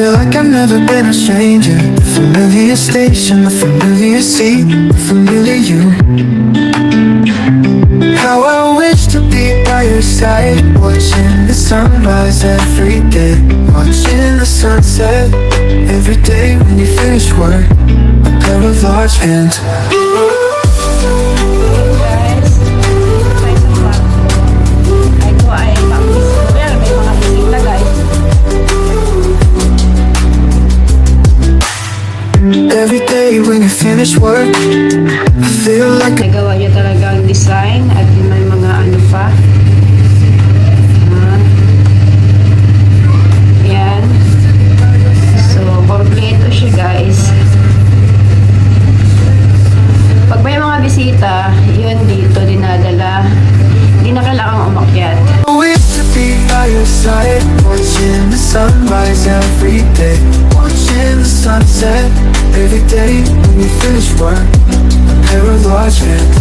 feel like I've never been a stranger. The familiar station, the familiar seat, the familiar you. How I wish to be by your side, watching the sunrise every day, watching the sunset every day when you finish work. A pair of large hands. Every day when you finish work, I feel like nagawa niya talaga ang design at may mga ano pa. Yan. So, kompleto siya guys. Pag may mga bisita, yun dito dinadala. Hindi na kailangang umakyat. I wish to be by your side, watching the sunrise every day, watching the sunset every day when you finish work. A pair of large hands.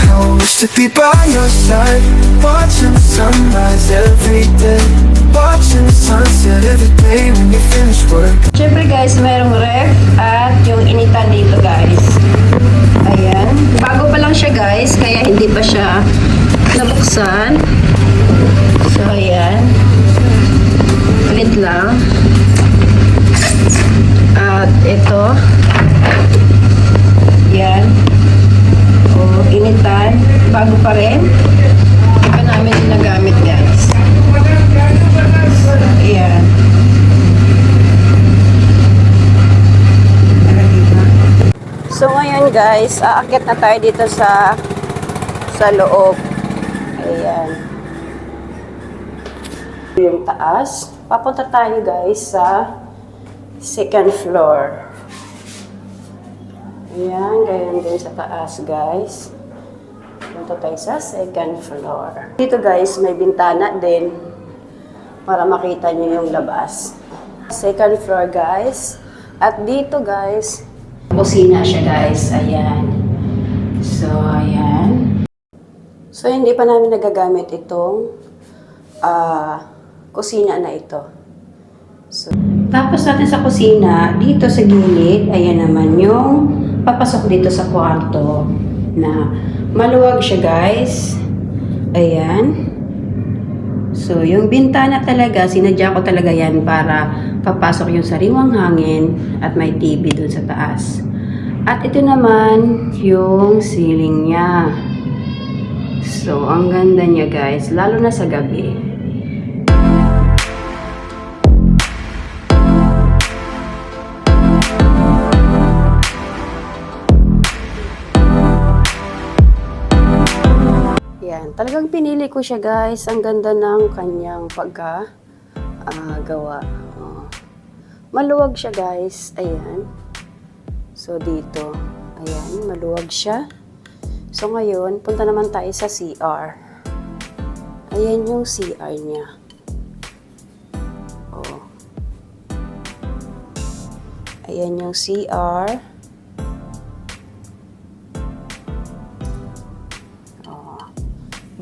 I wish to be by your side, watching the sunrise every day, watching the sunset every day when you finish work. Siyempre guys, merong ref at yung initan dito guys. Ayan. Bago pa lang siya guys, kaya hindi pa siya nabuksan. So ayan. Ulit lang. At ito. Yan. O, initan. Bago pa rin. Hindi pa namin ginagamit guys. Ayan. So ngayon guys, aakyat na tayo dito sa loob. Ayan. Yung taas. Papunta tayo guys sa second floor. Ayan, ganyan din sa taas guys. Punta tayo sa second floor. Dito guys, may bintana din para makita nyo yung labas. Second floor guys. At dito guys, kusina siya guys, ayan. So, ayan. So, hindi pa namin nagagamit itong kusina na ito. So, tapos natin sa kusina, dito sa gilid, ayan naman yung papasok dito sa kwarto na maluwag siya guys. Ayan. So, yung bintana talaga, sinadya ko talaga yan para papasok yung sariwang hangin at may TV dun sa taas. At ito naman yung ceiling niya. So, ang ganda niya guys, lalo na sa gabi. Yan, talagang pinili ko siya guys. Ang ganda ng kanyang gawa. Maluwag siya guys. Ayan. So, dito. Ayan, maluwag siya. So, ngayon, punta naman tayo sa CR. Ayan yung CR niya. Oh. Ayan yung CR. Oh.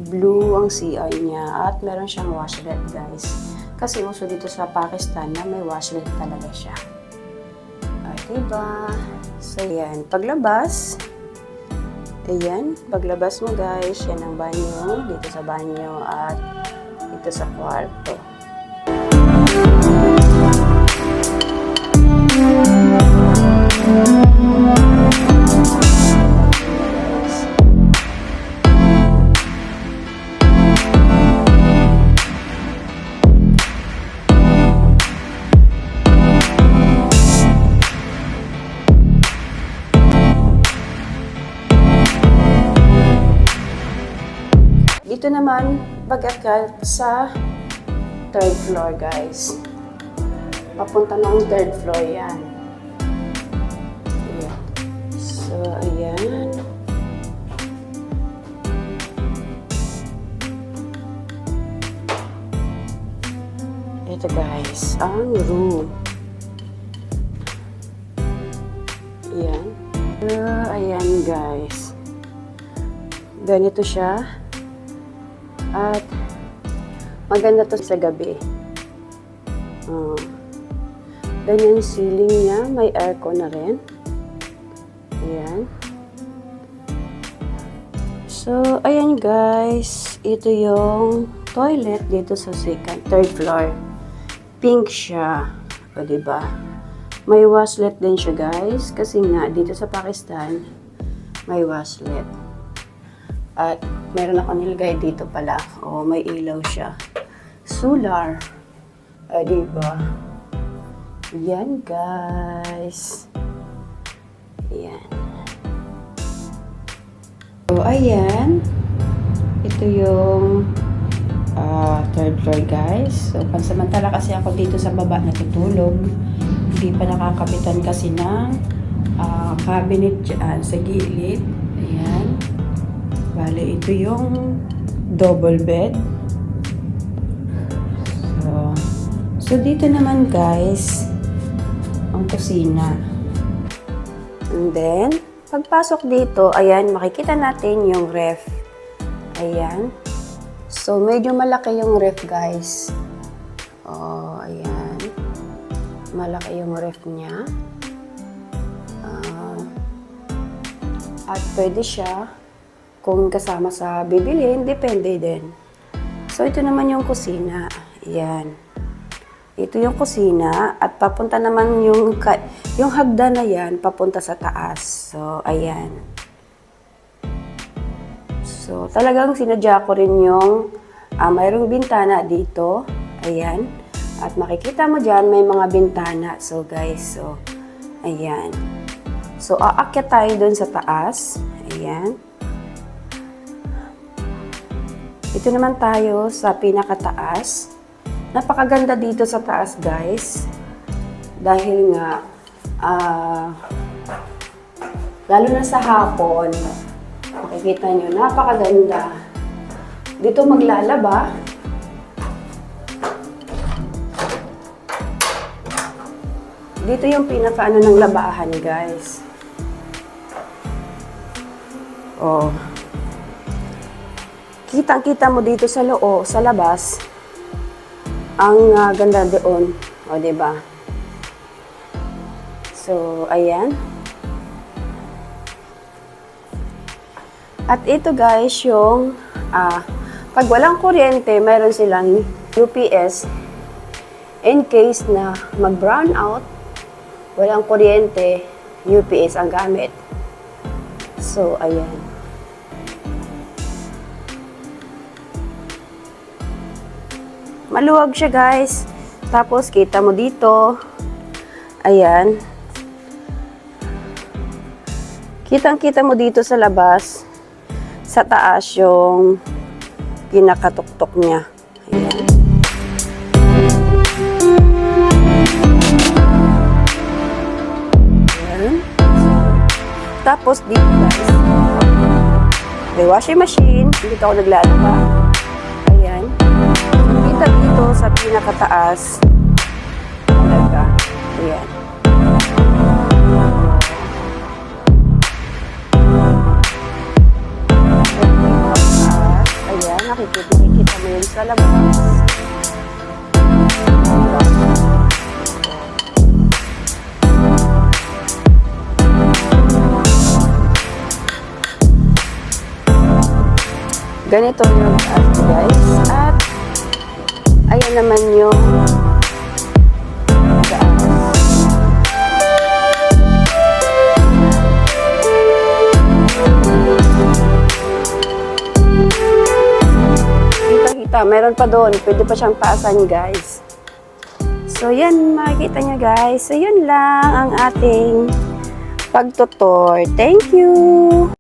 Blue ang CR niya. At meron siyang washlet, guys. Kasi uso dito sa Pakistan na may washlet talaga siya. Diba? So, yan. Paglabas, ayan. Paglabas mo, guys, yan ang banyo. Dito sa banyo at dito sa kwarto. Dito naman, pag-akyat sa third floor, guys. Papunta ng third floor yan. Ayan. So, ayan. Ito, guys, ang room. Ayan. ayan guys. Ganito siya. At maganda to sa gabi. Ganyan yung ceiling niya. May aircon na rin. Ayan. So, ayan guys. Ito yung toilet dito sa third floor. Pink siya. O, diba? May washlet din siya guys. Kasi nga, dito sa Pakistan, may washlet. At meron ako nilagay dito pala. O, may ilaw siya. Solar. O, diba? Yan guys. Ayan. So, ayan. Ito yung third floor guys. So, pansamantala kasi ako dito sa baba natutulog. Hindi pa nakakapitan kasi ng cabinet dyan sa gilid. Ayan. Bale, ito yung double bed. So dito naman guys, ang kusina. And then, pagpasok dito, ayan, makikita natin yung ref. Ayan. So, medyo malaki yung ref guys. Oh, ayan. Malaki yung ref niya. At pwede siya kung kasama sa bibilhin, depende din. So, ito naman yung kusina. Ayan. Ito yung kusina at papunta naman yung hagdan na yan, papunta sa taas. So, ayan. So, talagang sinadya ko rin yung mayroong bintana dito. Ayan. At makikita mo dyan, may mga bintana. So, guys, so, ayan. So, aakyat tayo dun sa taas. Ayan. Ito naman tayo sa pinakataas. Napakaganda dito sa taas, guys. Dahil nga, lalo na sa hapon, makikita nyo, napakaganda. Dito maglalaba. Dito yung pinakaano ng labahan, guys. Oh. Kitang-kita mo dito sa loob, sa labas, ang ganda doon. O, diba? So, ayan. At ito, guys, yung pag walang kuryente, mayroon silang UPS in case na mag-brown out, walang kuryente, UPS ang gamit. So, ayan. Maluwag siya, guys. Tapos, kita mo dito. Ayan. Kitang-kita mo dito sa labas. Sa taas yung pinakatuktok niya. Ayan. Ayan. Tapos, dito, guys. May washing machine. Dito ako naglalaba. Ayan. Kita dito sa pinakataas. Talaga. Ayan. Ayan, nakikita mo yun sa labas. Ganito yung taas, guys. At ayan naman yung taas. Kita-kita, meron pa doon. Pwede pa siyang paasan, guys. So, yan, makikita nyo, guys. So, yun lang ang ating pagtutor. Thank you!